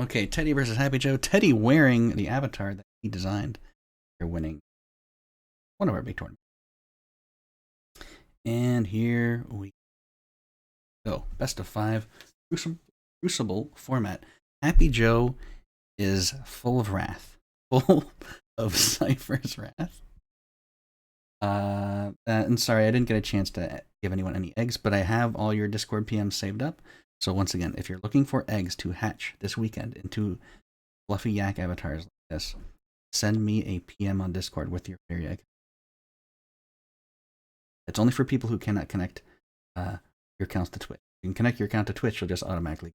Okay, Teddy versus Happy Joe. Teddy wearing the avatar that he designed. They're winning one of our big tournaments. And here we go. Best of 5. Crucible format. Happy Joe is full of wrath. Full of Cypher's wrath. And sorry, I didn't get a chance to give anyone any eggs, but I have all your Discord PMs saved up. So once again, if you're looking for eggs to hatch this weekend into fluffy yak avatars like this, send me a PM on Discord with your fairy egg. It's only for people who cannot connect your accounts to Twitch. You can connect your account to Twitch, you'll just automatically.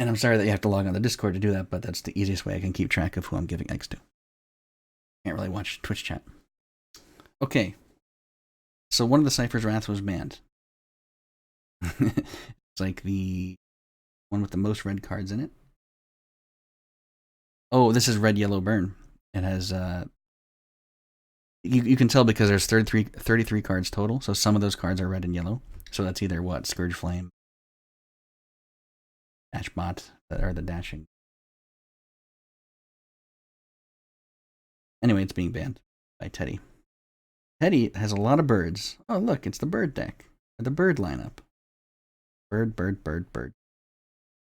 And I'm sorry that you have to log on the Discord to do that, but that's the easiest way I can keep track of who I'm giving eggs to. Can't really watch Twitch chat. Okay. So one of the Cypher's Wrath was banned. It's like the one with the most red cards in it. Oh, this is Red Yellow Burn. It has you can tell because there's 33 cards total, so some of those cards are red and yellow. So that's either what? Scourge Flame, Dashbot, or the dashing. Anyway, it's being banned by Teddy. Teddy has a lot of birds. Oh, look, it's the bird deck. The bird lineup. Bird, bird, bird, bird.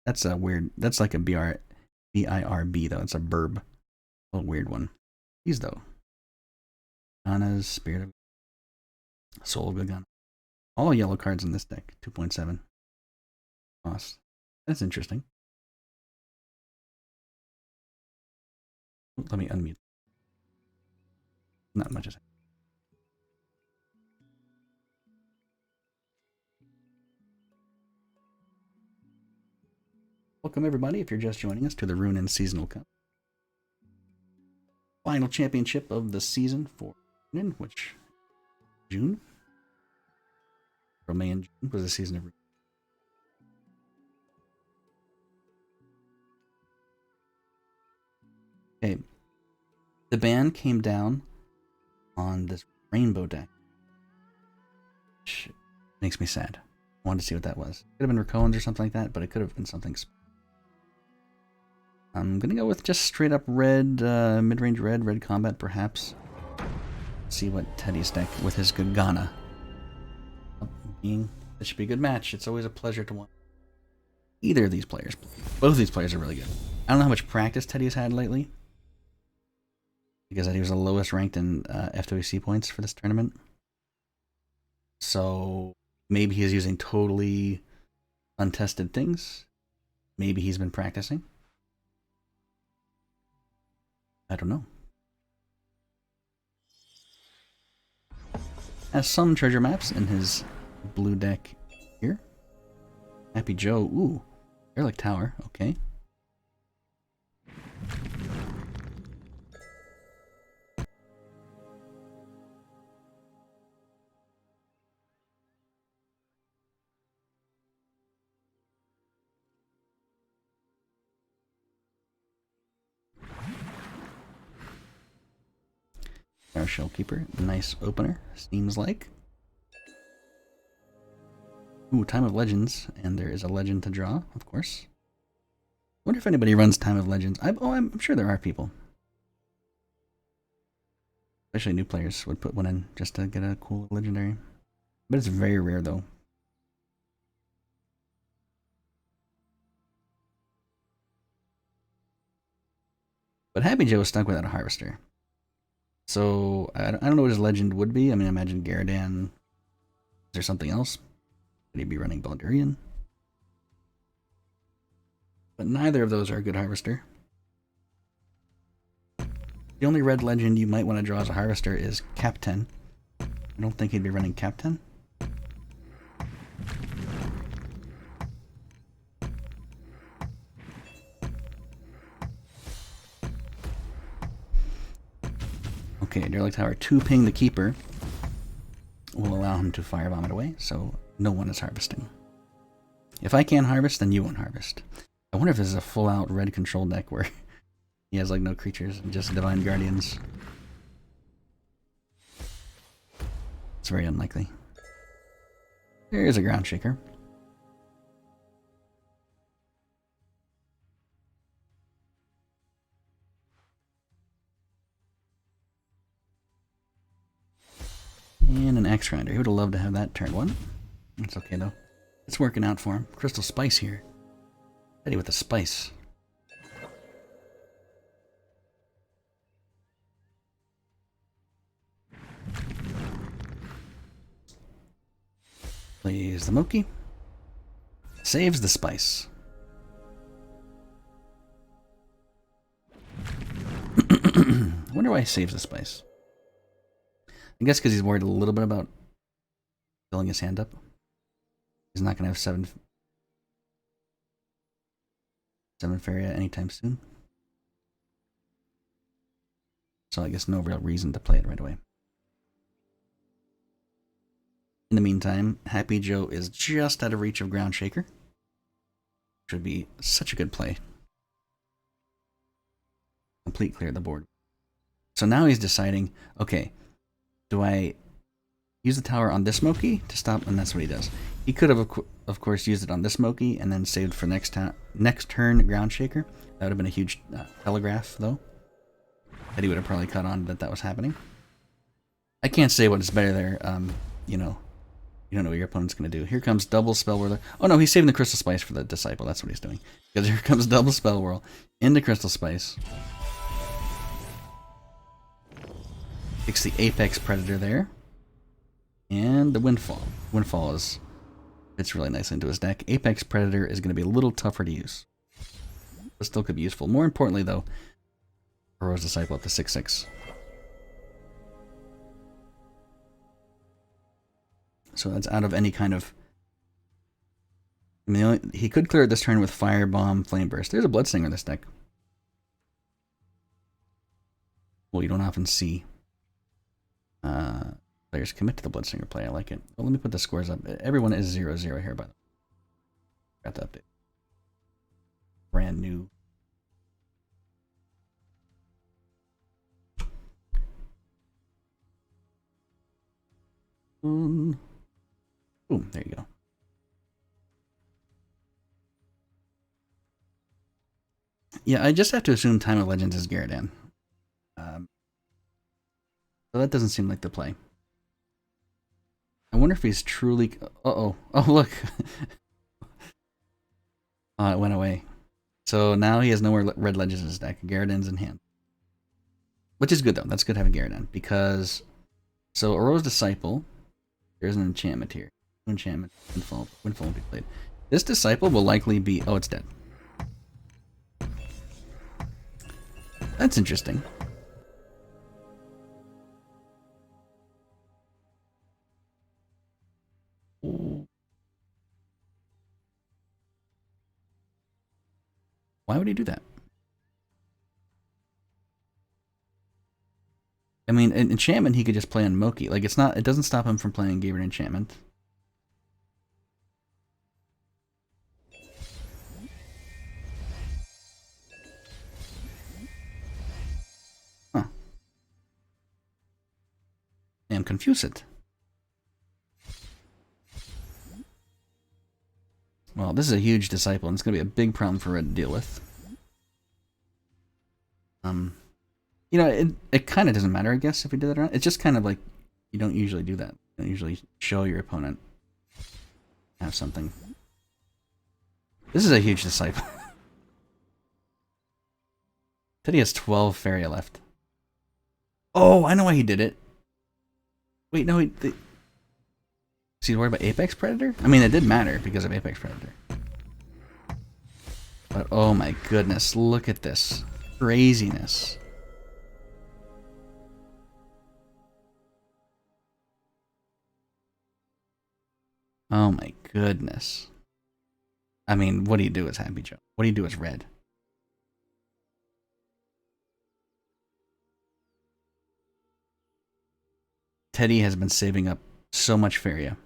That's a weird, that's like a B-I-R-B, though. It's a burb. A little weird one. These, though. Gana's Spirit of Soul of Gagana. All yellow cards in this deck. 2.7 cost. That's interesting. Let me unmute. Not much as welcome everybody, if you're just joining us, to the Ruunin Seasonal Cup. Final championship of the season for Ruunin, which June? From May and June was the season of Ruunin. Okay. The ban came down on this rainbow deck, which makes me sad. I wanted to see what that was. Could have been Rakoans or something like that, but it could have been something. I'm gonna go with just straight up red, mid-range red combat perhaps. See what Teddy's deck with his Gagana. This should be a good match. It's always a pleasure to watch either of these players. Both of these players are really good. I don't know how much practice Teddy's had lately, because he was the lowest ranked in FWC points for this tournament. So maybe he's using totally untested things. Maybe he's been practicing. I don't know. Has some treasure maps in his blue deck here. Happy Joe. Ooh. Derelict Tower. Okay. Our Shellkeeper. Nice opener, seems like. Ooh, Time of Legends, and there is a legend to draw, of course. Wonder if anybody runs Time of Legends. I'm sure there are people. Especially new players would put one in just to get a cool legendary. But it's very rare, though. But Happy Joe is stuck without a Harvester. So, I don't know what his legend would be. I mean, I imagine Garadan. Is there something else? Could he be running Baldurian? But neither of those are a good Harvester. The only red legend you might want to draw as a Harvester is Captain. I don't think he'd be running Captain. Okay, Derelict Tower 2 ping the Keeper will allow him to Fire Vomit away, so no one is harvesting. If I can't harvest, then you won't harvest. I wonder if this is a full-out red control deck where he has like no creatures and just Divine Guardians. It's very unlikely. There is a Ground Shaker. And an Axe Grinder. He would have loved to have that turn one. It's okay though. It's working out for him. Crystal Spice here. Teddy with a spice. Plays the Moki. Saves the spice. I wonder why he saves the spice. I guess because he's worried a little bit about filling his hand up. He's not going to have seven Faria anytime soon. So I guess no real reason to play it right away. In the meantime, Happy Joe is just out of reach of Ground Shaker. Which would be such a good play. Complete clear the board. So now he's deciding, okay, do I use the tower on this Moki to stop? And that's what he does. He could have, of course, used it on this Moki and then saved for next turn Ground Shaker. That would have been a huge telegraph, though. That he would have probably caught on that was happening. I can't say what is better there. You know, you don't know what your opponent's going to do. Here comes double Spell Whirler. Oh no, he's saving the Crystal Spice for the Disciple. That's what he's doing. Because here comes double Spell Whirl into Crystal Spice. Takes the Apex Predator there. And the Windfall. Windfall fits really nicely into his deck. Apex Predator is going to be a little tougher to use. But still could be useful. More importantly though, Hero's Disciple up to 6/6. So that's out of any kind of... I mean, he could clear it this turn with Firebomb, Flame Burst. There's a Bloodstinger in this deck. Well, you don't often see players commit to the Bloodstinger play. I like it. Well, let me put the scores up. Everyone is 0-0 here, by the way. Got the update. Brand new. Boom, there you go. Yeah, I just have to assume Time of Legends is Garadan. So that doesn't seem like the play. I wonder if he's truly... Uh-oh. Oh, look. Oh, it went away. So now he has no more red legends in his deck. Garadan's in hand. Which is good, though. That's good having Garadan. Because... So, Aurora's Disciple... There's an enchantment here. Enchantment. Windfall will be played. This Disciple will likely be... Oh, it's dead. That's interesting. Why would he do that? I mean, an enchantment he could just play on Moki. Like, it's not... It doesn't stop him from playing Gabriel Enchantment. Huh. I am confused. Well, this is a huge Disciple, and it's going to be a big problem for Red to deal with. You know, it kind of doesn't matter, I guess, if we did that or not. It's just kind of like, you don't usually do that. You don't usually show your opponent have something. This is a huge Disciple. Teddy has 12 Faria left. Oh, I know why he did it. Wait, no, is he worried about Apex Predator? I mean, it did matter because of Apex Predator. But oh my goodness, look at this. Craziness. Oh my goodness. I mean, what do you do as Happy Joe? What do you do as Red? Teddy has been saving up so much Faria.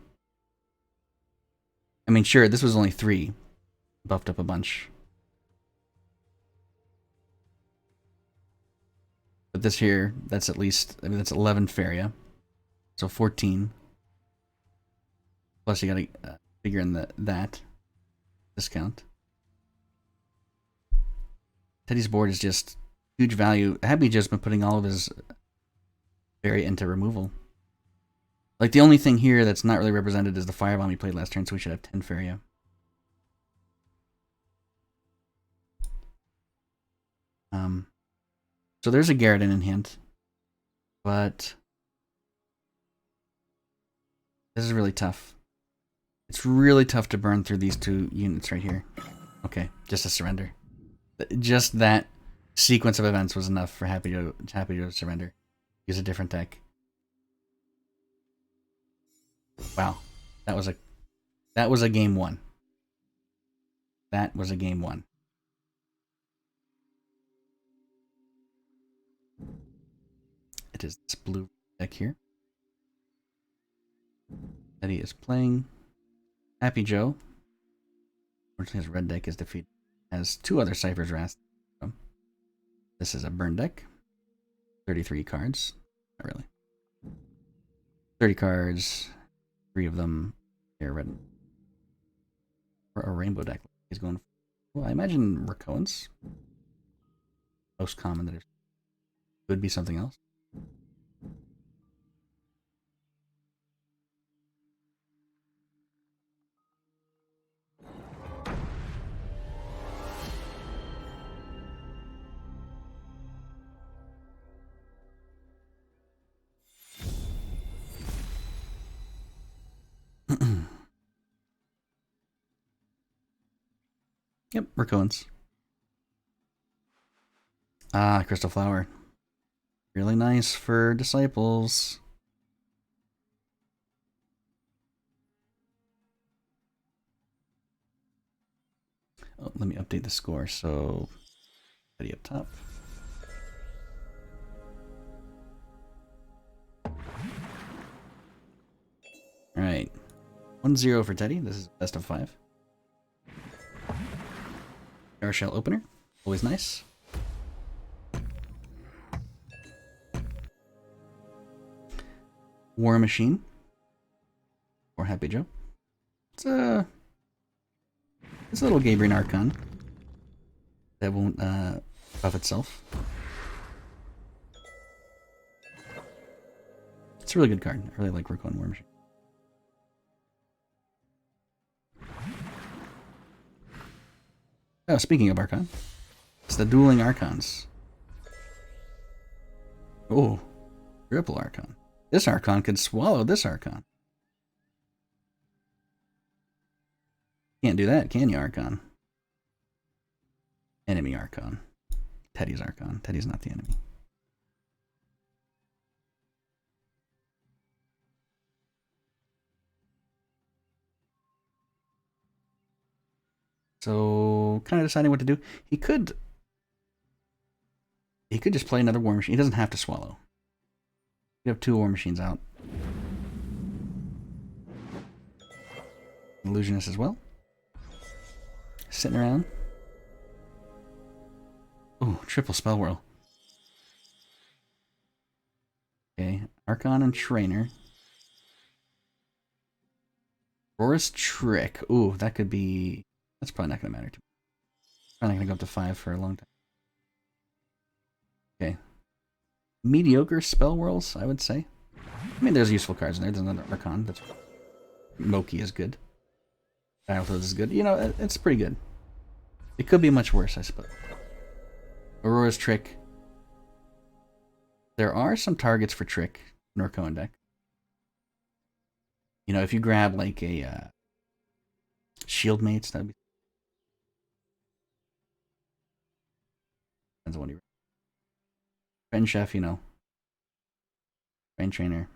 I mean, sure, this was only 3. Buffed up a bunch. But this here, that's at least, I mean, that's 11 Faria. So 14. Plus you gotta figure in that discount. Teddy's board is just huge value. Happy Joe's been putting all of his Faria into removal. Like, the only thing here that's not really represented is the Firebomb he played last turn, so we should have 10 Feria. So there's a Garridan in hand. But this is really tough. It's really tough to burn through these 2 units right here. Okay, just a surrender. Just that sequence of events was enough for happyjo to surrender. Use a different deck. Wow, that was a game 1. That was a game 1. It is this blue deck here. Eddie is playing. happyjo. Unfortunately, his red deck is defeated. Has 2 other Cypher's Wrath. This is a burn deck. 33 cards. Not really. 30 cards. 3 of them are red. Or a rainbow deck. He's going. Well, I imagine Rakoans. Most common that could be something else. Yep, Rakoans. Ah, Crystal Flower. Really nice for Disciples. Oh, let me update the score. So, Teddy up top. Alright. 1-0 for Teddy. This is best of 5. Air Shell opener. Always nice. War Machine. Or happyjo. It's a little Gabriel Archon that won't buff itself. It's a really good card. I really like Rakoan War Machine. Oh, speaking of Archon, it's the Dueling Archons. Oh, triple Archon. This Archon could swallow this Archon. Can't do that, can you, Archon? Enemy Archon. Teddy's Archon. Teddy's not the enemy. So, kind of deciding what to do. He could just play another War Machine. He doesn't have to swallow. You have 2 War Machines out. Illusionist as well. Sitting around. Ooh, triple Spell Whirl. Okay, Archon and Trainer. Boris Trick. Ooh, that could be... That's probably not going to matter to me. Probably not going to go up to 5 for a long time. Okay. Mediocre Spell Whirls, I would say. I mean, there's useful cards in there. There's another Archon. That's... Moki is good. Battletoads is good. You know, it's pretty good. It could be much worse, I suppose. Aurora's Trick. There are some targets for Trick in Rakoan deck. You know, if you grab like a Shield Mates, that'd be... Depends on what you... Friend Chef, you know. Friend Trainer.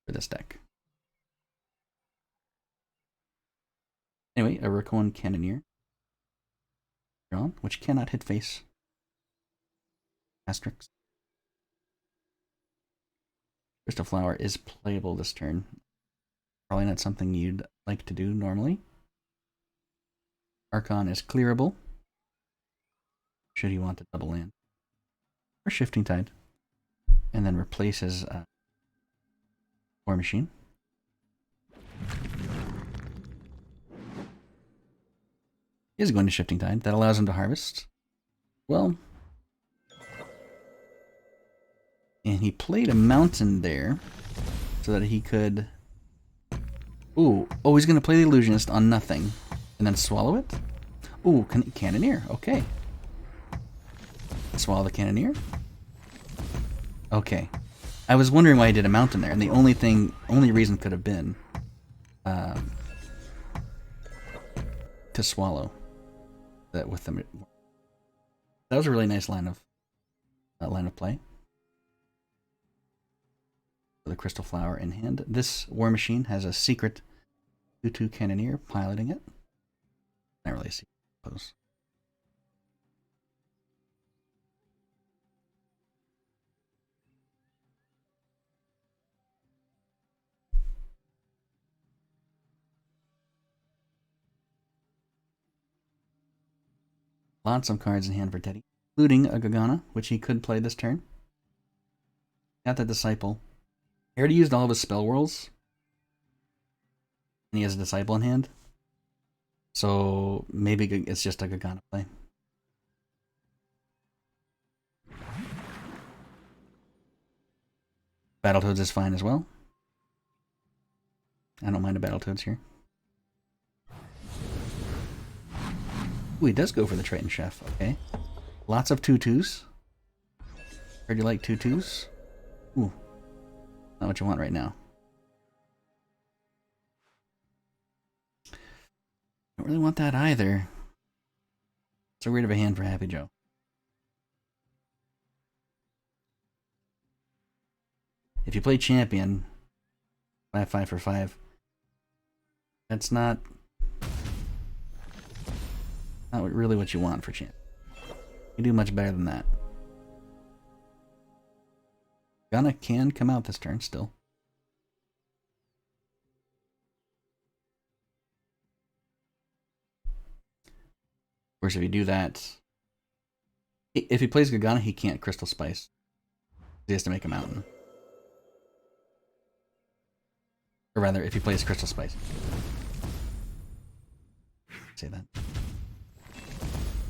For this deck. Anyway, a Rakoan Cannoneer. Drawn, which cannot hit face. Asterix. Crystal Flower is playable this turn. Probably not something you'd like to do normally. Archon is clearable. Should you want to double land. Or Shifting Tide. And then replaces War Machine. He is going to Shifting Tide. That allows him to harvest. Well. And he played a mountain there. so that he could... Ooh, oh, he's going to play the Illusionist on nothing and then swallow it? Ooh, Cannoneer, okay. Swallow the Cannoneer. Okay. I was wondering why he did a mountain there, and the only reason could have been to swallow that with them. That was a really nice line of play. The Crystal Flower in hand. This War Machine has a secret 2/2 Cannoneer piloting it. Not really a secret, I suppose. Lots of cards in hand for Teddy, including a Gagana, which he could play this turn. Got the Disciple. He already used all of his Spell Whirls, and he has a Disciple in hand. So maybe it's just a Gagana play. Battletoads is fine as well. I don't mind a Battletoads here. Ooh, he does go for the Triton Chef. Okay. Lots of 2/2s. Heard you like 2/2s. Ooh. Not what you want right now. Don't really want that either. So weird of a hand for Happy Joe. If you play Champion, 5/5 for 5, that's not really what you want for Champion. You do much better than that. Gana can come out this turn still. Of course, if you do that, if he plays Gagana, he can't Crystal Spice. He has to make a mountain. Or rather, if he plays Crystal Spice. Say that.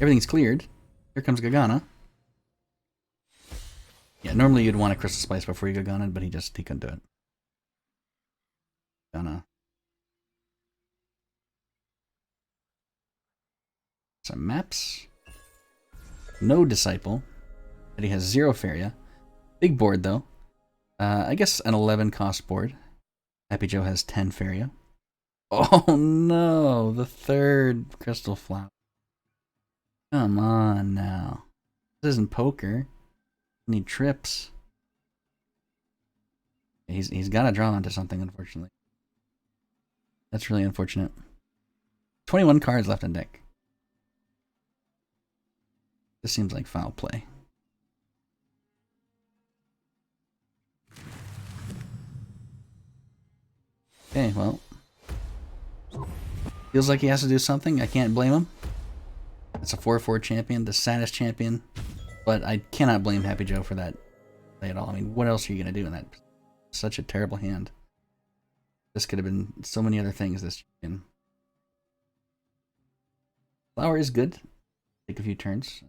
Everything's cleared. Here comes Gagana. Yeah, normally you'd want a Crystal Spice before you Gagana, but he couldn't do it. Gagana. Some maps. No Disciple. And he has 0 Feria. Big board, though. I guess an 11 cost board. Happy Joe has 10 Feria. Oh no, the third Crystal Flower. Come on now. This isn't poker. I need trips. He's got to draw onto something, unfortunately. That's really unfortunate. 21 cards left in deck. This seems like foul play. Okay, well. Feels like he has to do something. I can't blame him. It's a 4/4 champion, the saddest champion. But I cannot blame Happy Joe for that play at all. I mean, what else are you going to do in that? Such a terrible hand. This could have been so many other things this champion. Flower is good. Take a few turns.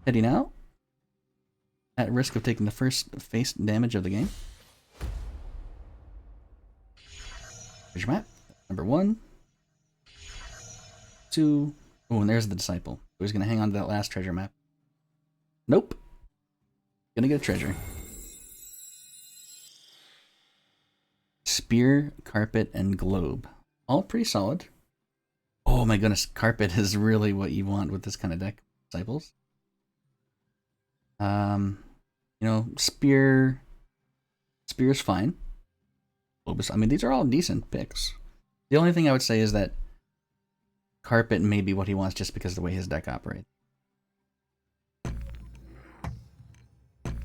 Heading out. At risk of taking the first face damage of the game. Treasure map. Number 1. 2. Oh, and there's the Disciple. So he's going to hang on to that last treasure map. Nope. Gonna get a treasure. Spear, Carpet, and Globe. All pretty solid. Oh my goodness, Carpet is really what you want with this kind of deck. Disciples. You know, Spear's fine. I mean, these are all decent picks. The only thing I would say is that Carpet may be what he wants just because of the way his deck operates.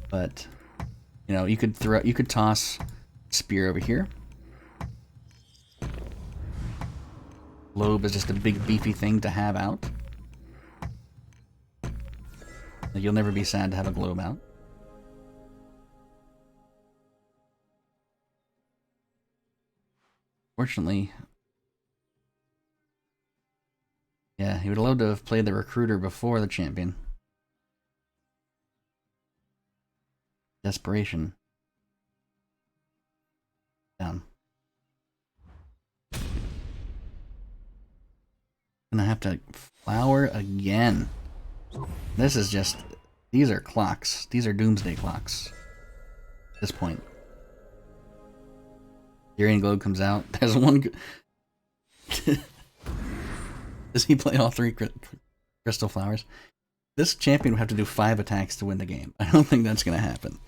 But, you know, you could toss Spear over here. Globe is just a big beefy thing to have out. You'll never be sad to have a Globe out. Fortunately, Yeah, he would love to have played the recruiter before the champion. Desperation. Down. Gonna have to flower again. This is just... These are clocks. These are doomsday clocks. At this point. Urian Globe comes out. There's one... Does he play all 3 crystal flowers? This champion would have to do 5 attacks to win the game. I don't think that's gonna happen.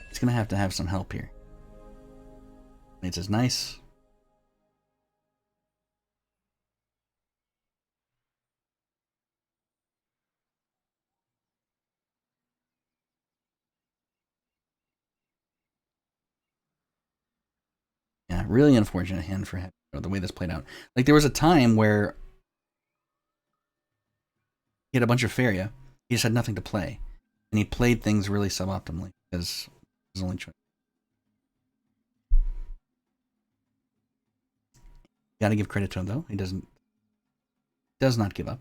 He's gonna have to have some help here. It's as nice. Yeah, really unfortunate hand for him, the way this played out. Like, there was a time where he had a bunch of Faria, he just had nothing to play. And he played things really suboptimally, because his only choice. Gotta give credit to him, though. He does not give up.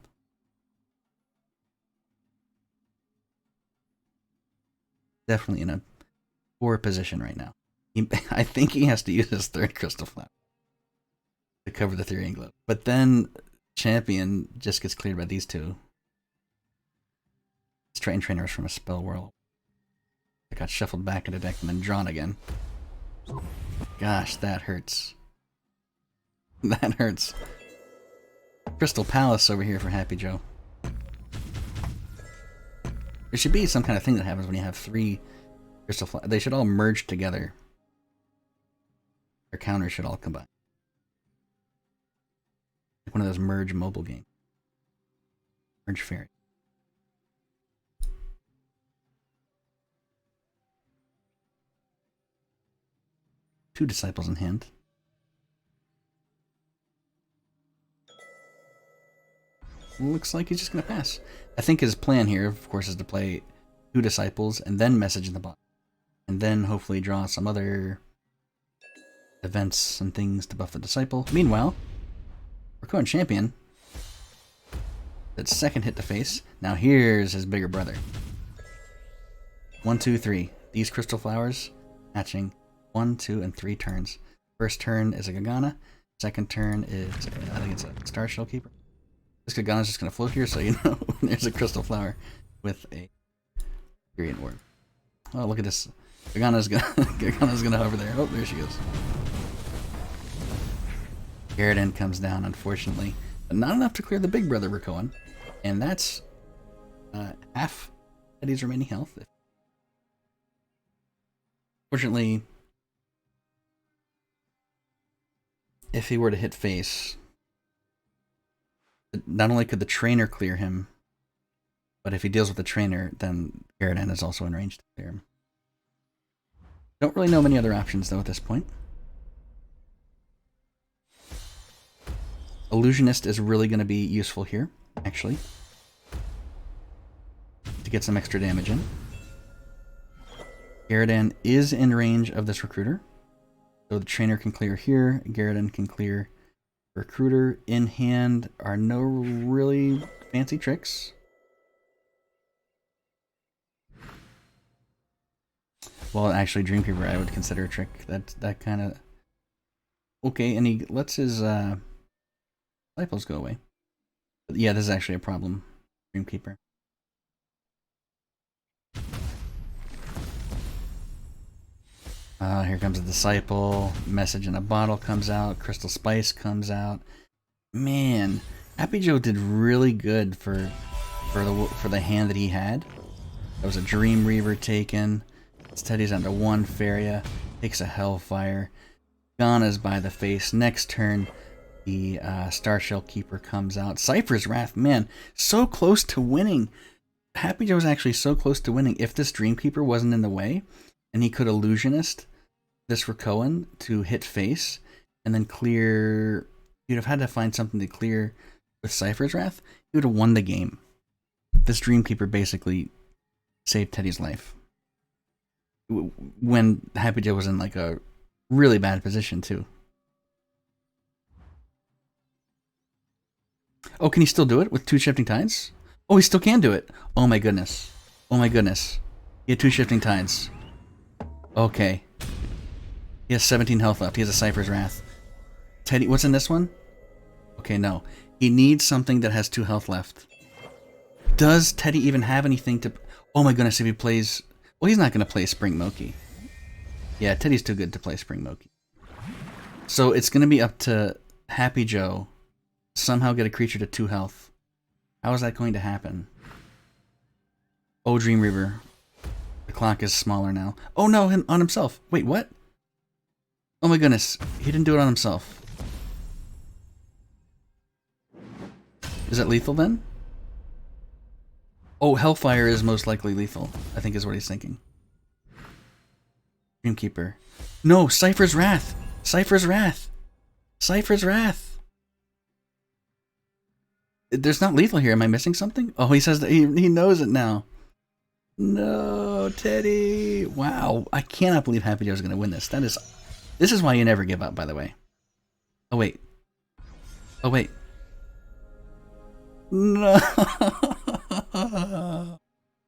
Definitely in a poor position right now. I think he has to use his 3rd crystal flower to cover the Urian Globe. But then champion just gets cleared by these 2. Trainers from a spell world. It got shuffled back into deck and then drawn again. Gosh, that hurts. That hurts. Crystal Palace over here for happyjo. There should be some kind of thing that happens when you have 3 crystal flowers. They should all merge together. Their counters should all combine. Like one of those merge mobile games. Merge fairy. Two disciples in hand. Looks like he's just going to pass. I think his plan here, of course, is to play 2 disciples and then message in the bottom. And then hopefully draw some other events and things to buff the disciple. Meanwhile, Ruunin champion. That 2nd hit to face. Now here's his bigger brother. 1, 2, 3. These crystal flowers hatching 1, 2, and 3 turns. First turn is a Gagana. Second turn is, I think it's a Star Shell Keeper. This Gagana's just going to float here, so you know there's a crystal flower with a Urian Orb. Oh, look at this. Gagana's gonna hover there. Oh, there she goes. Garrett comes down, unfortunately. But not enough to clear the big brother Ruunin. And that's half Eddie's remaining health. Fortunately, if he were to hit face, not only could the trainer clear him, but if he deals with the trainer, then Garrett is also in range to clear him. Don't really know many other options, though, at this point. Illusionist is really going to be useful here, actually, to get some extra damage in. Garrett is in range of this recruiter, so the trainer can clear here. Garrett can clear recruiter. In hand are no really fancy tricks. Well, actually, Dreamkeeper I would consider a trick. That kind of... Okay, and he lets his disciples go away. But yeah, this is actually a problem, Dreamkeeper. Here comes a disciple. Message in a bottle comes out. Crystal Spice comes out. Man, happyjo did really good for the hand that he had. That was a Dream Reaver taken. Teddy's under 1 Faria. Takes a Hellfire. Gana's by the face. Next turn, the Star Shell Keeper comes out. Cypher's Wrath, man, so close to winning. happyjo was actually so close to winning. If this Dreamkeeper wasn't in the way, and he could Illusionist this Ruunin to hit face, and then clear... You'd have had to find something to clear with Cypher's Wrath. He would have won the game. This Dreamkeeper basically saved Teddy's life. When happyjo was in like a really bad position too. Oh, can he still do it with 2 shifting tides? Oh, he still can do it. Oh my goodness. Oh my goodness. He had 2 shifting tides. Okay. He has 17 health left. He has a Cypher's Wrath. Teddy, what's in this one? Okay, no. He needs something that has 2 health left. Does Teddy even have anything to... Oh my goodness, if he plays... Well, he's not going to play Spring Moki. Yeah, Teddy's too good to play Spring Moki. So it's going to be up to Happy Joe somehow get a creature to 2 health. How is that going to happen? Oh, Dream Reaver. The clock is smaller now. Oh no, him on himself. Wait, what? Oh my goodness, he didn't do it on himself. Is that lethal then? Oh, Hellfire is most likely lethal, I think is what he's thinking. Dreamkeeper. No, Cypher's Wrath! Cypher's Wrath! Cypher's Wrath! There's not lethal here. Am I missing something? Oh, he says that he knows it now. No, Teddy. Wow. I cannot believe Happy Joe's going to win this. This is why you never give up, by the way. Oh, wait. Oh, wait. No.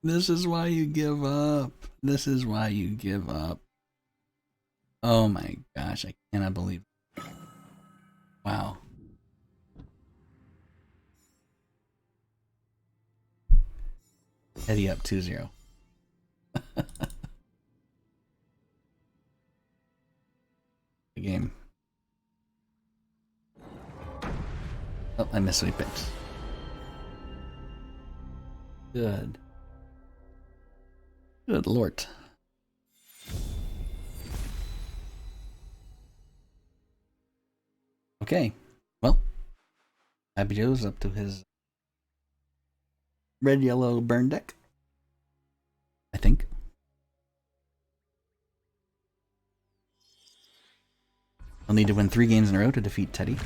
This is why you give up. This is why you give up. Oh my gosh, I cannot believe it. Wow. Eddie up 2-0. The game. Oh, I missed what he picked. Good. Good lord. Okay. Well, Happy Joe's up to his red-yellow burn deck. I think. I'll need to win 3 games in a row to defeat Teddy.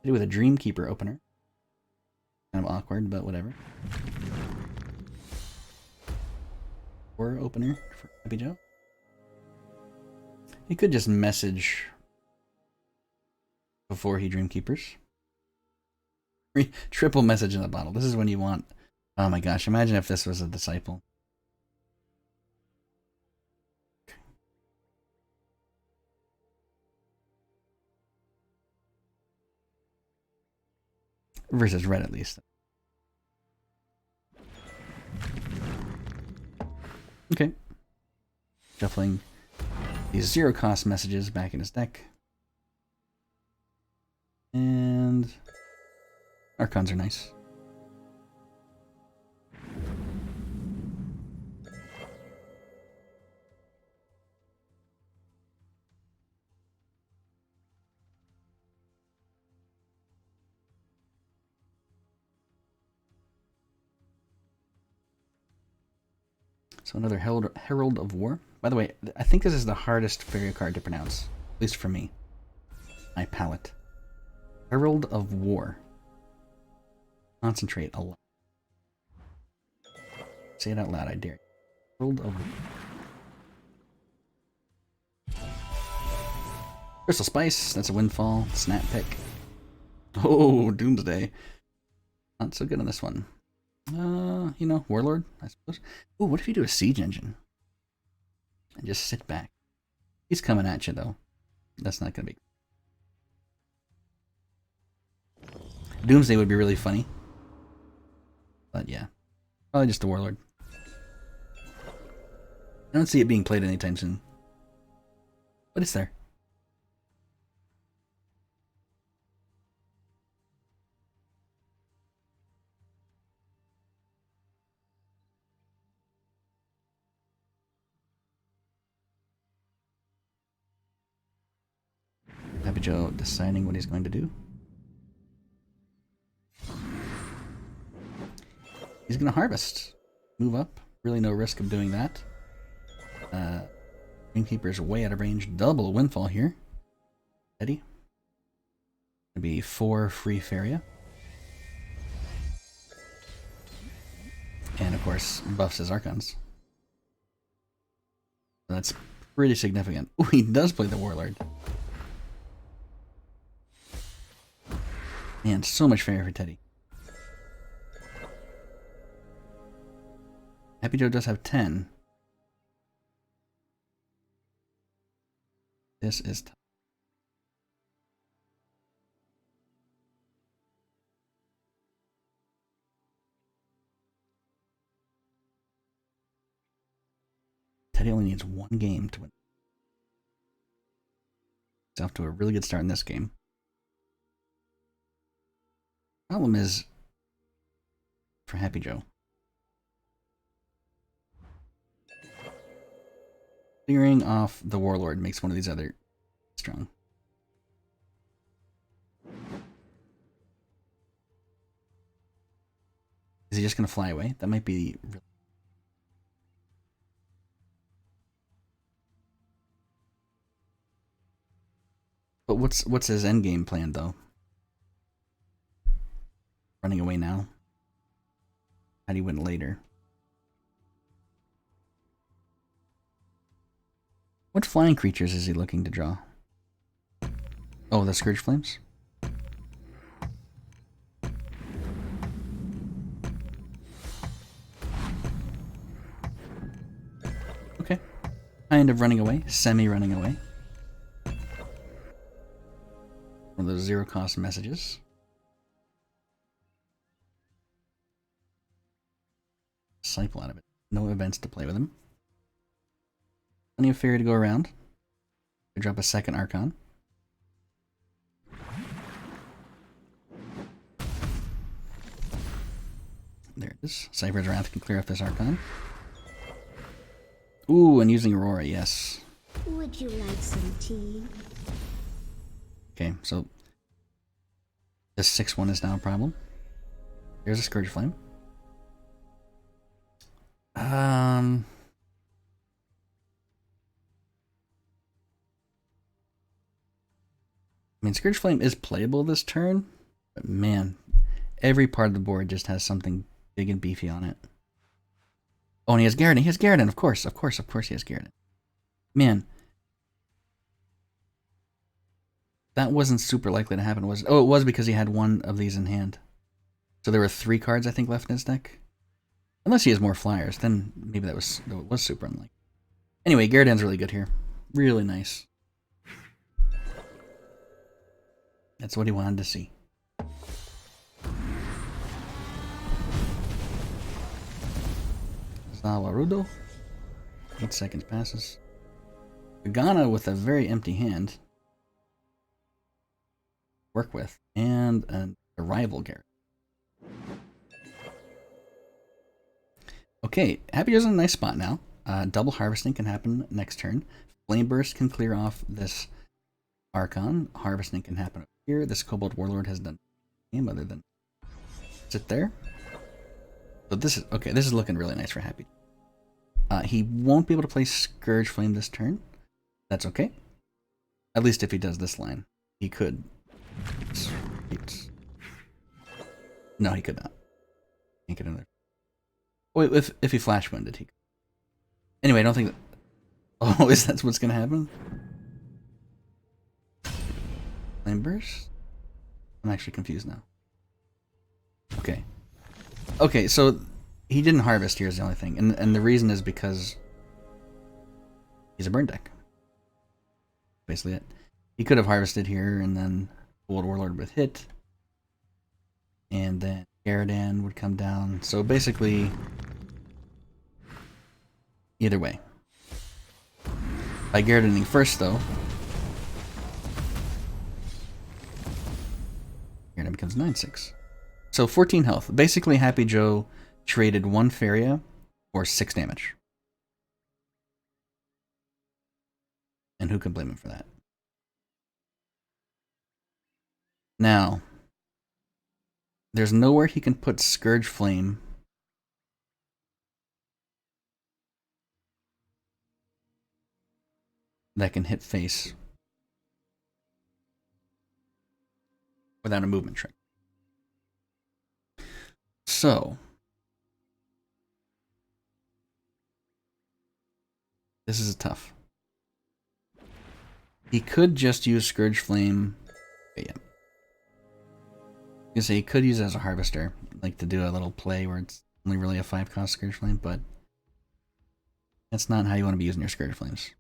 Teddy with a Dreamkeeper opener. Kind of awkward, but whatever. Or opener for Happy Joe. He could just message before he Dreamkeepers. Triple message in the bottle. This is when you want... Oh my gosh, imagine if this was a Disciple. Versus red, at least. Okay. Shuffling these 0-cost messages back in his deck. And Archons are nice. So another Herald of War. By the way, I think this is the hardest fairy card to pronounce, at least for me. My palate. Herald of War. Concentrate a lot. Say it out loud, I dare you. Herald of War. Crystal Spice, that's a windfall. Snap pick. Oh, Doomsday. Not so good on this one. You know, Warlord, I suppose. Ooh, what if you do a Siege Engine? And just sit back. He's coming at you, though. That's not gonna be... Doomsday would be really funny. But yeah. Probably just a Warlord. I don't see it being played anytime soon. But it's there. Happy Joe deciding what he's going to do. He's going to harvest. Move up. Really no risk of doing that. Dreamkeeper's way out of range. Double windfall here. Eddie. Gonna be 4 free Faria. course, buffs his Archons. That's pretty significant. Oh, he does play the Warlord. Man, so much favor for Teddy. happyjo does have 10. This is tough. Teddy only needs one game to win. He's off to a really good start in this game. Problem is for happyjo. Clearing off the Warlord makes one of these other strong. Is he just going to fly away? That might be really... But what's his endgame plan, though? Running away now? How do you win later? What flying creatures is he looking to draw? Oh, the Scourge Flames? Okay. Kind of running away. Semi-running away. One of those zero-cost messages. Disciple out of it. No events to play with him. Plenty of Fairy to go around. We drop a second Archon. There it is. Cypher's Wrath can clear off this Archon. Ooh, and using Aurora, yes. Would you like some tea? Okay, so this 6-1 is now a problem. There's a Scourge Flame. I mean, Scourge Flame is playable this turn, but man, every part of the board just has something big and beefy on it. Oh, and he has Garridan. He has Garridan, of course he has Garridan. Man, that wasn't super likely to happen, was it? Oh, it was because he had one of these in hand. So there were 3 cards, I think, left in his deck. Unless he has more flyers, then maybe it was super unlikely. Anyway, Garridan's really good here. Really nice. That's what he wanted to see. Zawarudo. 8 seconds passes. Gagana with a very empty hand. Work with. And a rival Garrett. Okay, happyjo's in a nice spot now. Double harvesting can happen next turn. Flame Burst can clear off this Archon. Harvesting can happen over here. This Kobold Warlord has done game other than sit there. So this is okay. This is looking really nice for happy. He won't be able to play Scourge Flame this turn. That's okay. At least if he does this line, he could. No, he could not. Can't get another. Wait, if he flash winded, he could. Anyway, I don't think that. Oh, is that what's gonna happen? Flame Burst? I'm actually confused now. Okay. Okay, so he didn't harvest here is the only thing. And the reason is because he's a burn deck. Basically it. He could have harvested here and then Old Warlord with hit. And then Garridan would come down. So basically, either way. By Garridaning first though, Garridan becomes 9/6. So 14 health. Basically, happyjo traded 1 Faria for 6 damage. And who can blame him for that? Now, there's nowhere he can put Scourge Flame that can hit face without a movement trick. So, This is tough. He could just use Scourge Flame. Okay, yeah. I was gonna say he could use it as a harvester, like to do a little play where it's only really a 5-cost Scourge Flame, but that's not how you want to be using your Scourge Flames.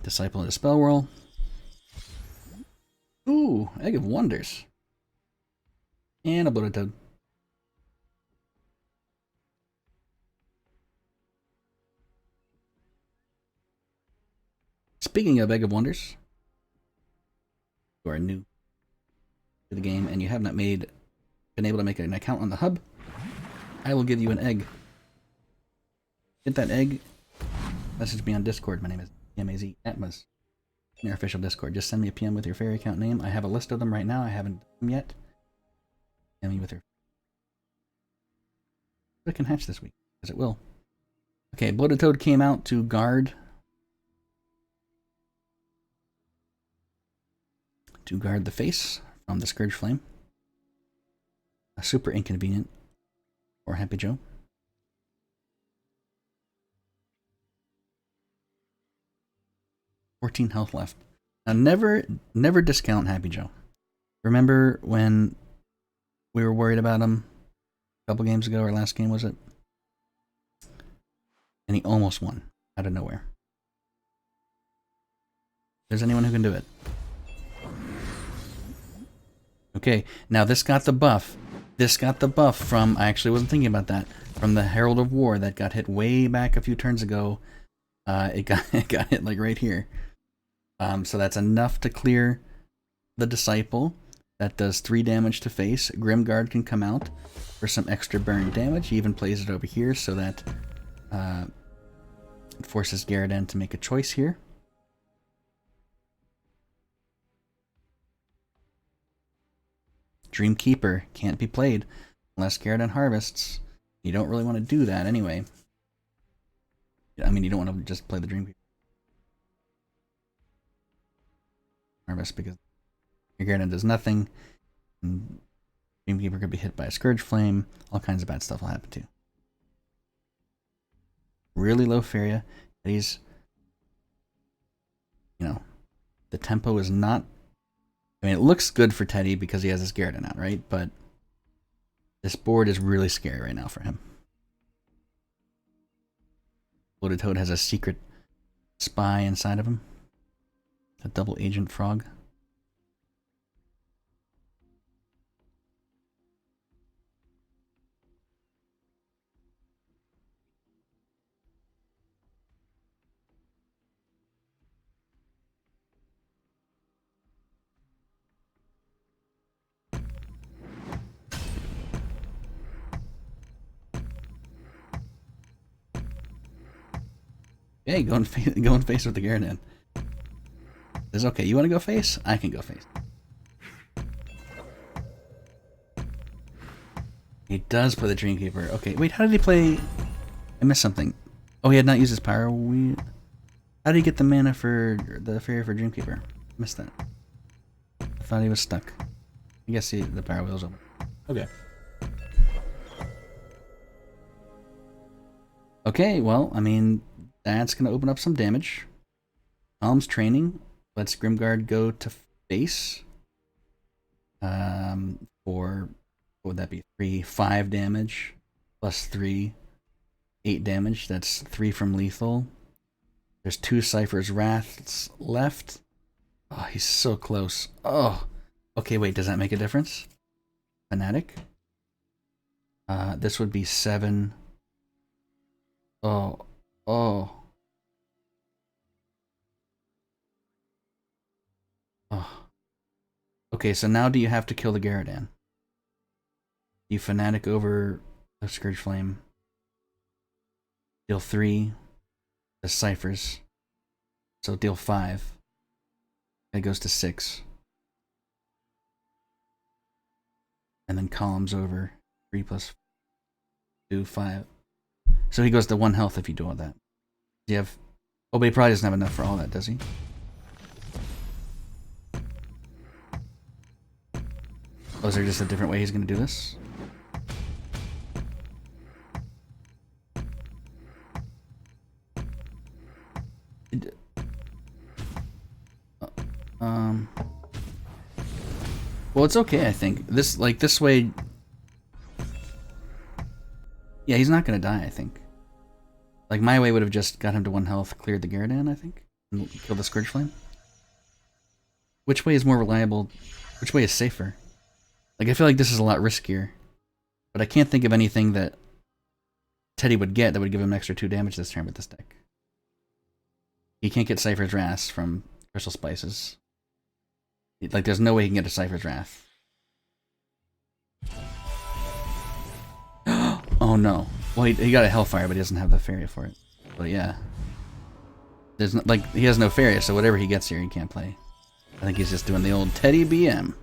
Disciple of the Spell Whirl. Ooh, Egg of Wonders. And a Bloated Toad. Speaking of Egg of Wonders, you are new to the game and you have not been able to make an account on the hub, I will give you an egg. Get that egg, message me on Discord. My name is PMAZ Atmas. In our official Discord. Just send me a PM with your fairy account name. I have a list of them right now. I haven't done them yet. PM me with your... It can hatch this week, because it will. Okay, Bloated Toad came out to guard. To guard the face from the Scourge Flame. A super inconvenient for happyjo. $14 health left. Now, never discount happyjo. Remember when we were worried about him a couple games ago, or last game was it? And he almost won out of nowhere. There's anyone who can do it. Okay, now this got the buff. This got the buff from, I actually wasn't thinking about that, from the Herald of War that got hit way back a few turns ago. It got hit like right here. So that's enough to clear the Disciple. That does 3 damage to face. Grimguard can come out for some extra burn damage. He even plays it over here so that it forces Garridan to make a choice here. Dreamkeeper can't be played unless Garridan harvests. You don't really want to do that anyway. I mean, you don't want to just play the Dreamkeeper. Harvest because your Garridan does nothing. And Dreamkeeper could be hit by a Scourge Flame. All kinds of bad stuff will happen too. Really low Feria. He's, you know, the tempo is not... I mean, it looks good for Teddy because he has his Garridan out, right? But this board is really scary right now for him. Bloated Toad has a secret spy inside of him. A double agent frog. Hey, going face with the Garridan. It's okay. You want to go face? I can go face. He does play the Dreamkeeper. Okay, wait. How did he play? I missed something. Oh, he had not used his power wheel. How did he get the mana for the fairy for Dreamkeeper? Missed that. I thought he was stuck. I guess the power wheel's open. Okay. Okay. Well, I mean, that's gonna open up some damage. Alm's training. Let's Grimguard go to face. For what would that be? 5 damage plus 3, 8 damage. That's 3 from lethal. There's 2 Cypher's Wraths left. Oh, he's so close. Oh, okay. Wait, does that make a difference? Fanatic. This would be 7. Oh. Oh. Okay, so now do you have to kill the Garridan? You Fanatic over the Scourge Flame. Deal 3. The Ciphers. So deal 5. It goes to 6. And then columns over 3 plus 2, 5. So he goes to 1 health if you do all that. Do you have... Oh, but he probably doesn't have enough for all that, does he? Oh, is there just a different way he's going to do this? Well, it's okay, I think. This way... Yeah, he's not going to die, I think. Like, my way would have just got him to 1 health, cleared the Gyarados, I think, and killed the Scourge Flame. Which way is more reliable? Which way is safer? Like, I feel like this is a lot riskier. But I can't think of anything that Teddy would get that would give him an extra 2 damage this turn with this deck. He can't get Cypher's Wrath from Crystal Spices. Like, there's no way he can get a Cypher's Wrath. Oh no. Well, he got a Hellfire, but he doesn't have the Faria for it. But yeah. There's no, like, he has no Faria, so whatever he gets here, he can't play. I think he's just doing the old Teddy BM.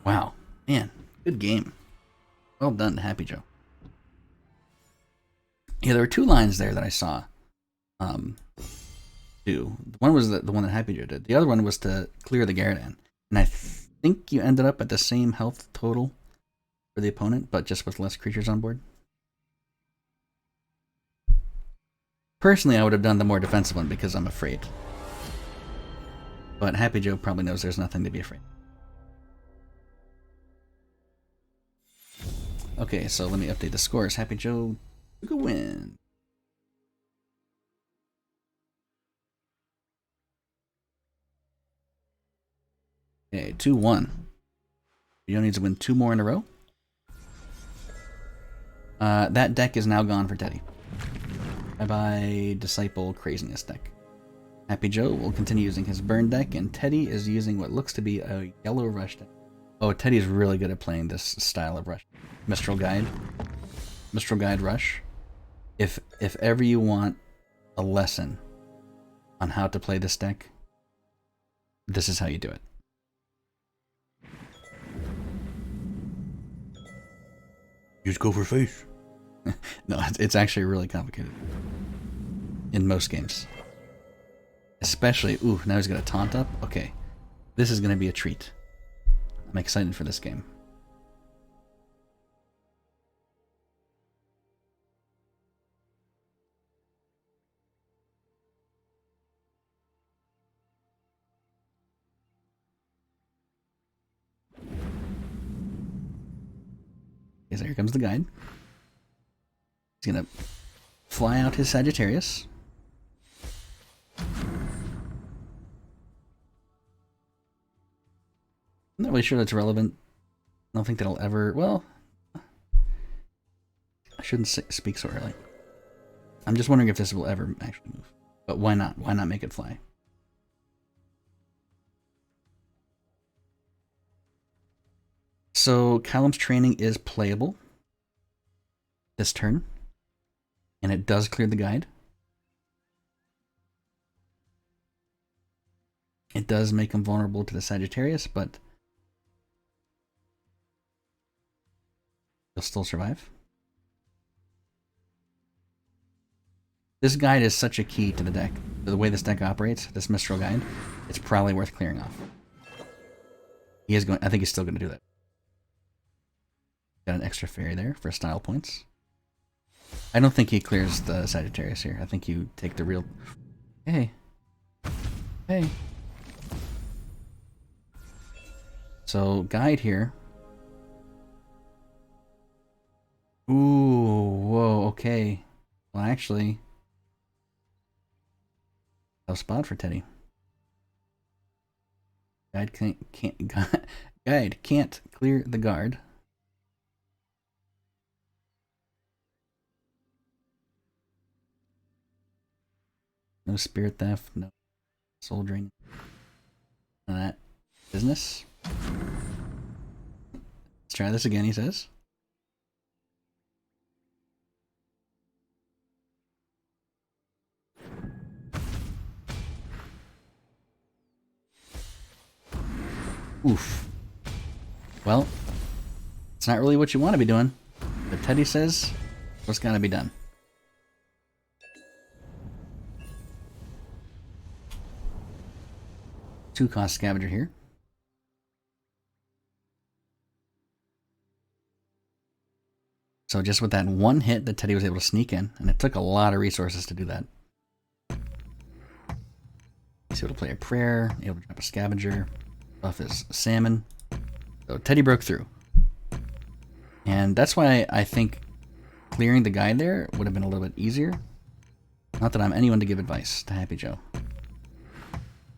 Wow. Man, good game. Well done, happyjo. Yeah, there were 2 lines there that I saw. Do. One was the one that happyjo did. The other one was to clear the Gyarados. And I think you ended up at the same health total for the opponent, but just with less creatures on board. Personally, I would have done the more defensive one because I'm afraid. But happyjo probably knows there's nothing to be afraid. Okay, so let me update the scores. happyjo took a win. Okay, 2-1. You needs to win 2 more in a row. That deck is now gone for Teddy. Bye-bye, Disciple Craziness deck. happyjo will continue using his burn deck, and Teddy is using what looks to be a yellow rush deck. Oh, Teddy's really good at playing this style of rush. Mistral Guide. Mistral Guide Rush. If ever you want a lesson on how to play this deck, this is how you do it. Just go for face. No, it's actually really complicated. In most games. Especially, ooh, now he's got a taunt up? Okay. This is going to be a treat. I'm excited for this game. Okay, so here comes the guide. He's going to fly out his Sagittarius. I'm not really sure that's relevant. I don't think that'll ever... Well, I shouldn't speak so early. I'm just wondering if this will ever actually move. But why not? Why not make it fly? So Callum's training is playable this turn. And it does clear the guide. It does make him vulnerable to the Sagittarius, but he'll still survive. This guide is such a key to the deck. The way this deck operates, this Mistral Guide, it's probably worth clearing off. He is going. I think he's still going to do that. Got an extra fairy there for style points. I don't think he clears the Sagittarius here. I think you take the real... Hey. Hey. So, guide here. Ooh, whoa, okay. Well, actually... tough spot for Teddy. Guide guide can't clear the guard. No spirit theft, no soul drain. None of that business. Let's try this again, he says. Oof. Well, it's not really what you want to be doing, but Teddy says what's gotta be done. Two-cost Scavenger here. So just with that one hit that Teddy was able to sneak in, and it took a lot of resources to do that. He's able to play a prayer, able to drop a scavenger, buff his salmon. So Teddy broke through. And that's why I think clearing the guide there would have been a little bit easier. Not that I'm anyone to give advice to Happy Joe.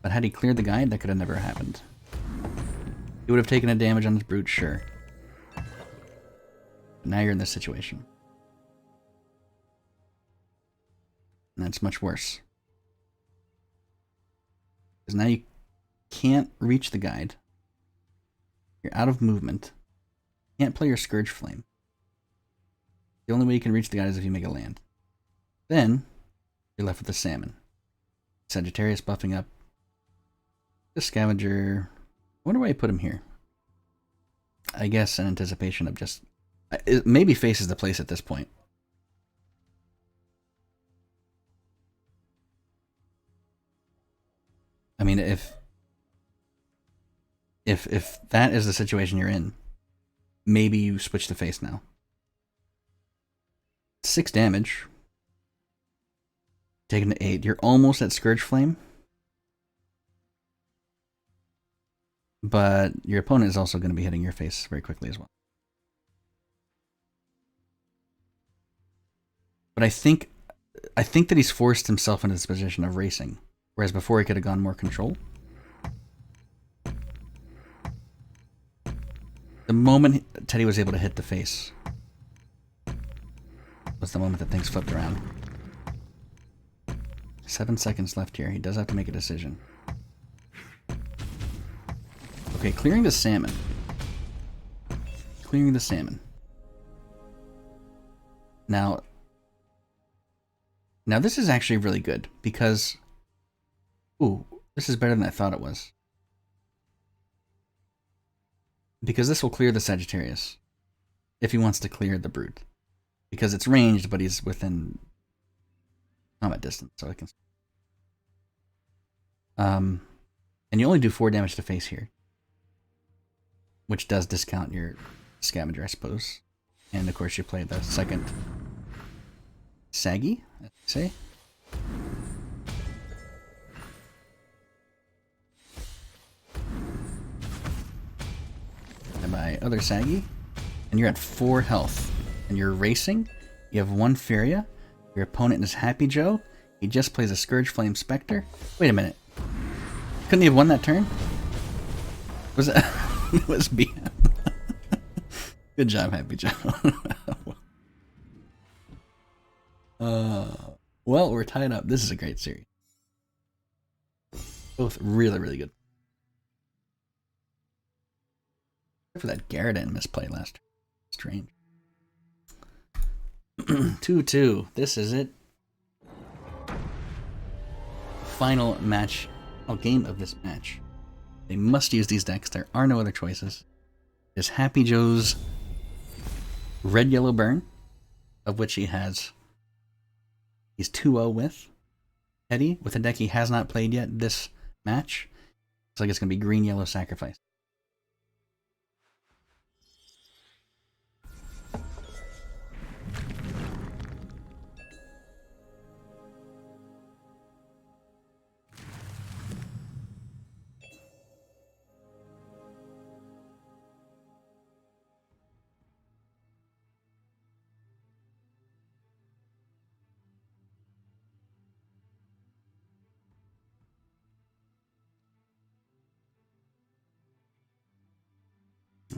But had he cleared the guide, that could have never happened. He would have taken a damage on his brute, sure. But now you're in this situation. And that's much worse. Because now you can't reach the guide. You're out of movement. You can't play your Scourge Flame. The only way you can reach the guide is if you make a land. Then, you're left with the salmon. Sagittarius buffing up. The scavenger. I wonder why I put him here. I guess in anticipation of just... It maybe faces the place at this point. I mean, if that is the situation you're in, maybe you switch to face now. 6 damage. Taken to 8. You're almost at Scourge Flame. But your opponent is also going to be hitting your face very quickly as well. But I think that he's forced himself into this position of racing. Whereas before he could have gone more control. The moment Teddy was able to hit the face was the moment that things flipped around. 7 seconds left here. He does have to make a decision. Okay, clearing the salmon. Clearing the salmon. Now this is actually really good because... Ooh, this is better than I thought it was. Because this will clear the Sagittarius. If he wants to clear the brute. Because it's ranged, but he's within combat distance, so I can... and you only do 4 damage to face here. Which does discount your scavenger, I suppose. And of course you play the second Saggy, as they say. And my other Saggy. And you're at 4 health. And you're racing. You have 1 Furia. Your opponent is Happy Joe. He just plays a Scourge Flame Spectre. Wait a minute. Couldn't he have won that turn? Was it? It was BM. Good job, Happy Joe. Well, we're tied up. This is a great series. Both really, really good. Except for that Garridan misplay last turn. Strange. 2-2. This is it. Final match. Game of this match. They must use these decks. There are no other choices. There's Happy Joe's red-yellow burn, of which he's 2-0 with. Teddy, with a deck he has not played yet this match. Looks like it's going to be green-yellow sacrifice.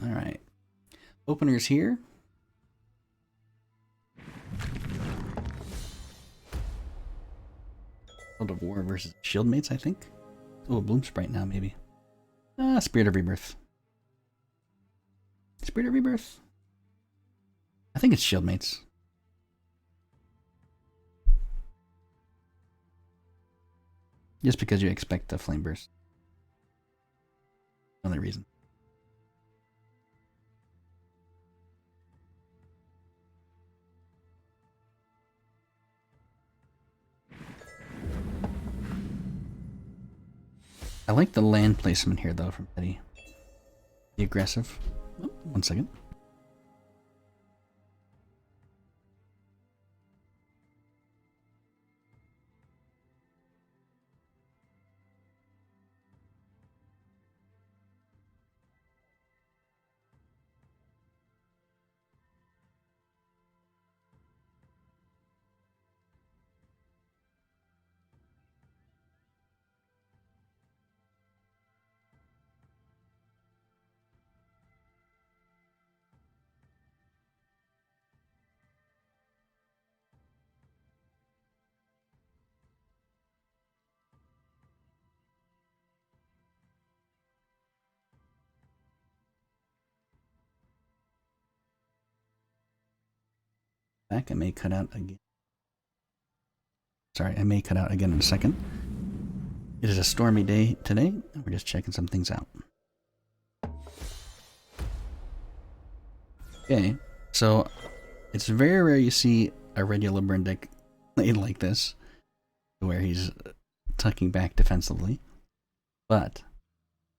All right. Openers here. World of War versus Shieldmates, I think. Oh, a Bloom Sprite now, maybe. Spirit of Rebirth. Spirit of Rebirth? I think it's Shieldmates. Just because you expect a Flame Burst. Only reason. I like the land placement here, though, from Teddy. The aggressive. Oh, 1 second. back. I may cut out again. Sorry, I may cut out again in a second. It is a stormy day today, and we're just checking some things out. Okay, so it's very rare you see a regular burn deck played like this, where he's tucking back defensively. But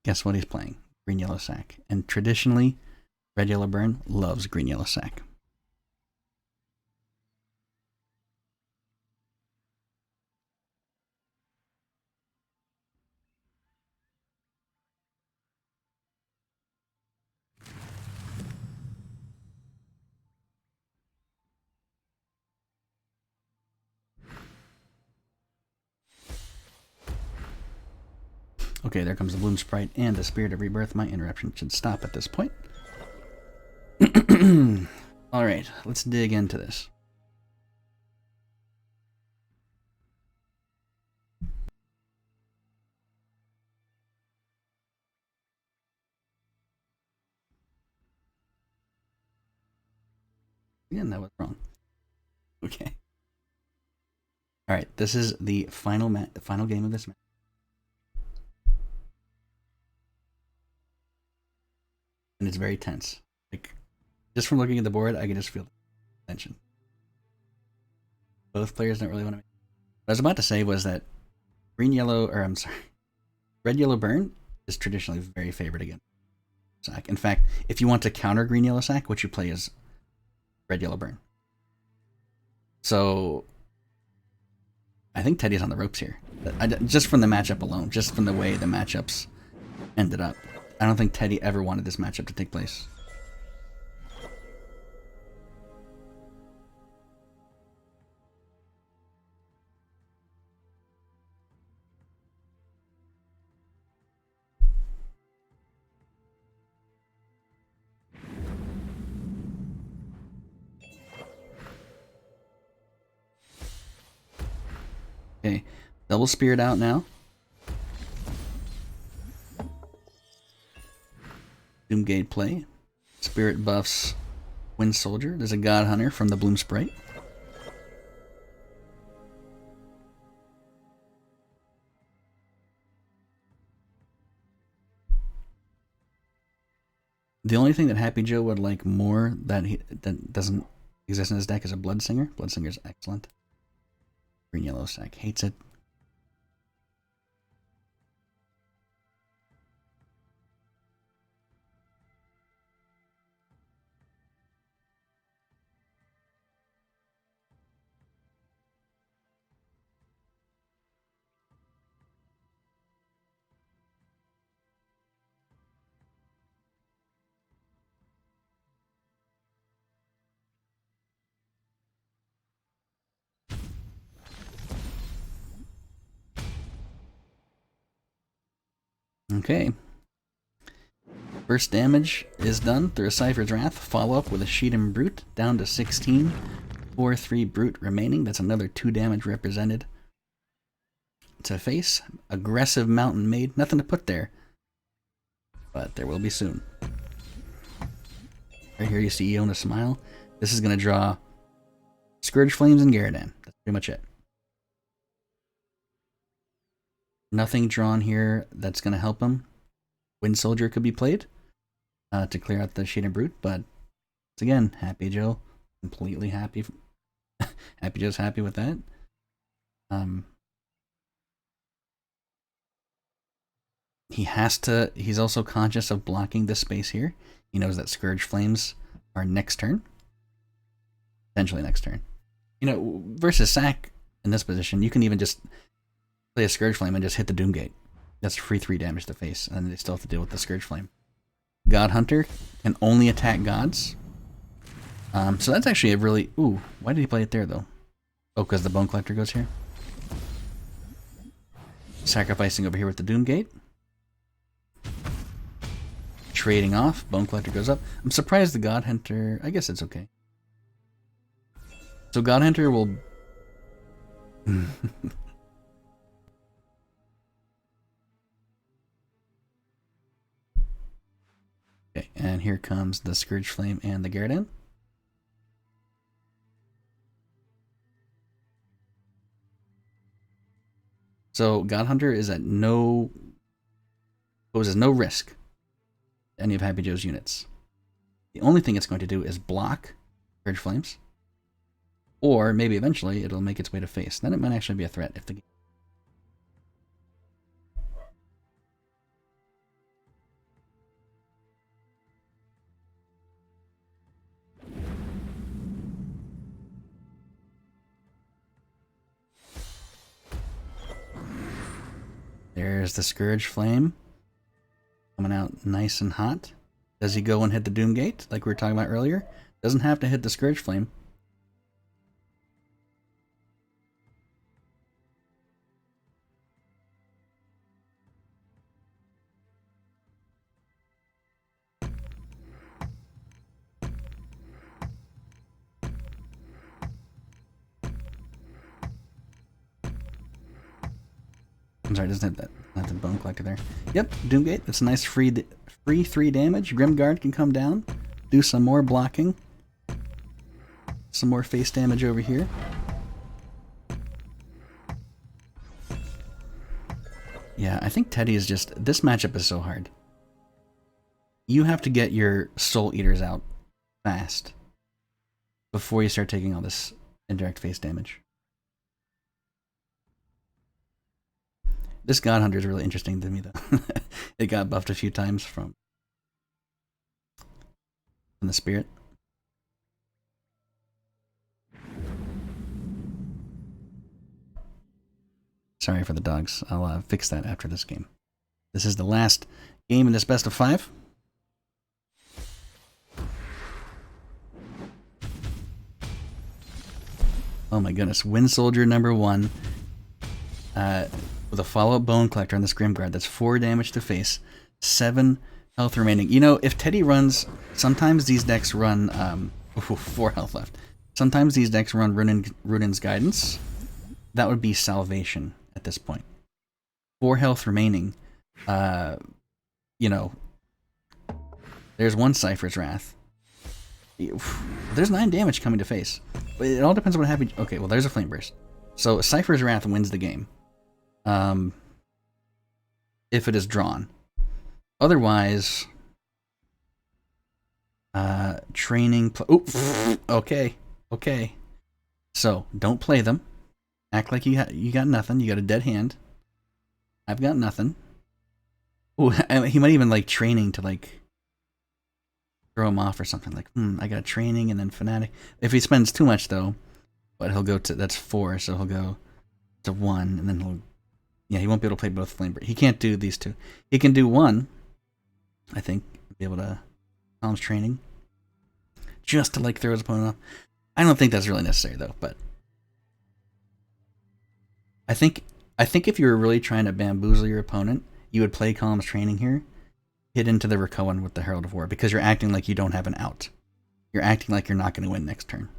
guess what he's playing? Green Yellow Sack. And traditionally, Red Yellow Burn loves Green Yellow Sack. Okay, there comes the Bloom Sprite and the Spirit of Rebirth. My interruption should stop at this point. Alright, let's dig into this. Again, that was wrong. Okay. Alright, this is the final game of this match. And it's very tense. Like, just from looking at the board, I can just feel the tension. Both players don't really want to make. What I was about to say was that Red Yellow Burn is traditionally very favored against Sack. In fact, if you want to counter Green Yellow Sack, what you play is Red Yellow Burn. So I think Teddy's on the ropes here. Just from the matchup alone, just from the way the matchups ended up. I don't think Teddy ever wanted this matchup to take place. Okay, double Spirit out now. Doomgate play. Spirit buffs Wind Soldier. There's a God Hunter from the Bloom Sprite. The only thing that happyjo would like more that doesn't exist in his deck is a Bloodsinger. Bloodsinger's excellent. Green Yellow Sack hates it. Okay. First damage is done through a Cypher's Wrath. Follow up with a Sheet and Brute, down to 16. 4-3 Brute remaining. That's another 2 damage represented. To face. Aggressive Mountain Maid. Nothing to put there. But there will be soon. Right here you see Iona smile. This is going to draw Scourge Flames and Garridan. That's pretty much it. Nothing drawn here that's going to help him. Wind Soldier could be played to clear out the Sheet and Brute, but again, happyjo, completely happy. happyjo's happy with that. He's also conscious of blocking this space here. He knows that Scourge Flames are next turn. Potentially next turn. You know, versus Sack in this position, you can even just play a Scourge Flame and just hit the Doomgate. That's free 3 damage to face, and they still have to deal with the Scourge Flame. God Hunter can only attack gods. So that's actually a really... Ooh, why did he play it there, though? Oh, because the Bone Collector goes here? Sacrificing over here with the Doomgate. Trading off. Bone Collector goes up. I'm surprised the God Hunter... I guess it's okay. So God Hunter will... Okay, and here comes the Scourge Flame and the Garridan. So God Hunter is at no poses no risk to any of Happy Joe's units. The only thing it's going to do is block Scourge Flames, or maybe eventually it'll make its way to face. Then it might actually be a threat if the There's the Scourge Flame coming out nice and hot. Does he go and hit the Doom Gate like we were talking about earlier? Doesn't have to hit the Scourge Flame. I'm sorry, doesn't have that. Not the Bone Collector there. Yep, Doomgate. That's a nice free 3 damage. Grimguard can come down, do some more blocking. Some more face damage over here. Yeah, I think Teddy is just... This matchup is so hard. You have to get your Soul Eaters out fast before you start taking all this indirect face damage. This God Hunter is really interesting to me, though. It got buffed a few times from the Spirit. Sorry for the dogs. I'll fix that after this game. This is the last game in this best of 5. Oh my goodness. Wind Soldier number 1. With a follow-up Bone Collector on this Grimguard. That's 4 damage to face. 7 health remaining. You know, if Teddy runs... Sometimes these decks run... 4 health left. Sometimes these decks run Ruunin's Guidance. That would be salvation at this point. 4 health remaining. You know... There's 1 Cypher's Wrath. There's 9 damage coming to face. It all depends on what happens. Okay, well, there's a Flame Burst. So Cypher's Wrath wins the game. If it is drawn. Otherwise, training. Okay. So don't play them. Act like you got nothing. You got a dead hand. I've got nothing. Oh, he might even like training to like throw him off or something. Like, I got training and then fanatic. If he spends too much though, but he'll go to that's 4, so he'll go to 1, and then he'll. Yeah, he won't be able to play both Flame Burst. He can't do these 2. He can do 1, I think. Be able to Columns Training. Just to like throw his opponent off. I don't think that's really necessary though, but I think if you were really trying to bamboozle your opponent, you would play Columns Training here, hit into the Rakoan with the Herald of War, because you're acting like you don't have an out. You're acting like you're not going to win next turn.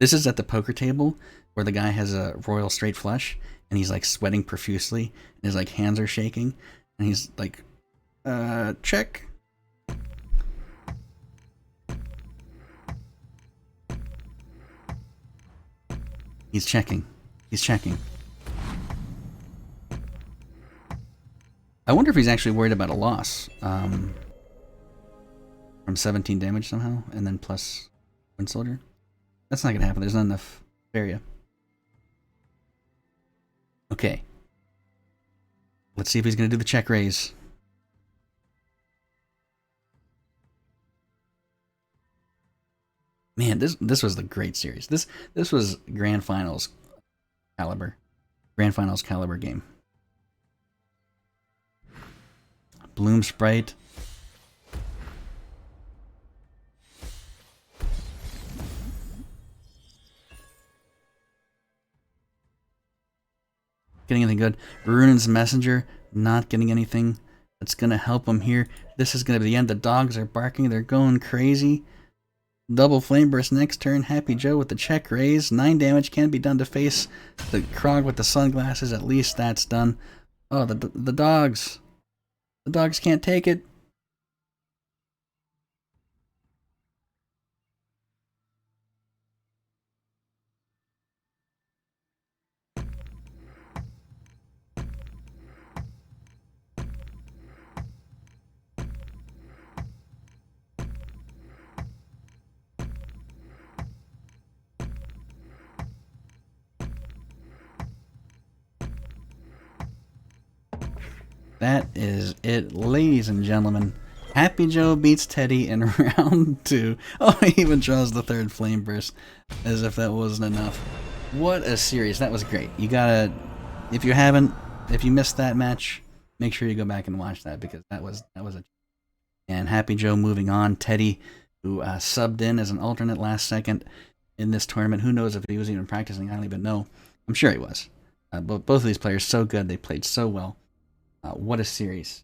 This is at the poker table where the guy has a Royal Straight Flush and he's like sweating profusely and his like hands are shaking and he's like, check. He's checking. I wonder if he's actually worried about a loss. From 17 damage somehow and then plus Wind Soldier. That's not going to happen. There's not enough area. Okay. Let's see if he's going to do the check raise. Man, this was the great series. This was Grand Finals caliber. Grand Finals caliber game. Bloom Sprite. Getting anything good. Ruunin's Messenger, not getting anything that's going to help him here. This is going to be the end. The dogs are barking. They're going crazy. Double Flame Burst next turn. Happy Joe with the check raise. 9 damage can be done to face the Krog with the sunglasses. At least that's done. Oh, the dogs. The dogs can't take it. That is it, ladies and gentlemen. Happy Joe beats Teddy in round 2. Oh, he even draws the third flame burst, as if that wasn't enough. What a series! That was great. You gotta, if you missed that match, make sure you go back and watch that because that was a. And Happy Joe moving on. Teddy, who subbed in as an alternate last second in this tournament. Who knows if he was even practicing? I don't even know. I'm sure he was. But both of these players so good. They played so well. What a series.